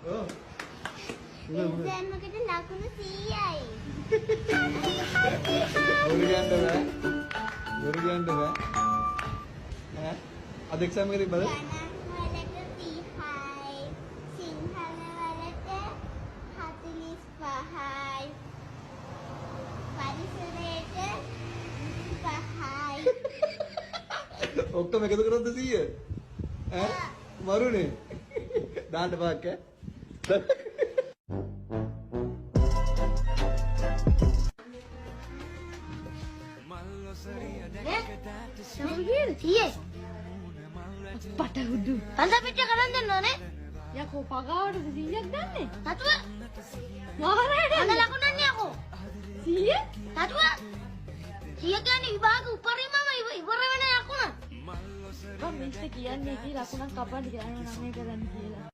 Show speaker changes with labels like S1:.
S1: ඔව්.
S2: එක්සෑම් එකට ලකුණු 100යි.
S1: බොරු කියන්න බෑ. බොරු කියන්න බෑ. ඈ අද එක්සෑම් එකේ තිබ්බද?
S2: ගණන් වලට 30යි. සිංහල වලට 45යි. පරිසරයට 25යි.
S1: ඔක්කොම එකතු කරොත් 100. ඈ මරුනේ. දාන්න පාක් ඈ.
S3: පටහුඩු
S2: අන්ත පිට කරන් දෙන්න ඕනේ.
S3: යකෝ පගාවට 100ක් ගන්නෙ
S2: නතුව
S3: මාරයට
S2: අද ලකුණන්නේ යකෝ.
S3: 100
S2: නතුව 100 කියන්නේ විභාග උපරිමම ඉවර වෙන ලකුණ.
S3: මම මිස්ට කියන්නේ කී ලකුණක් කපන්න කියලා නම් මේ කරන්න කියලා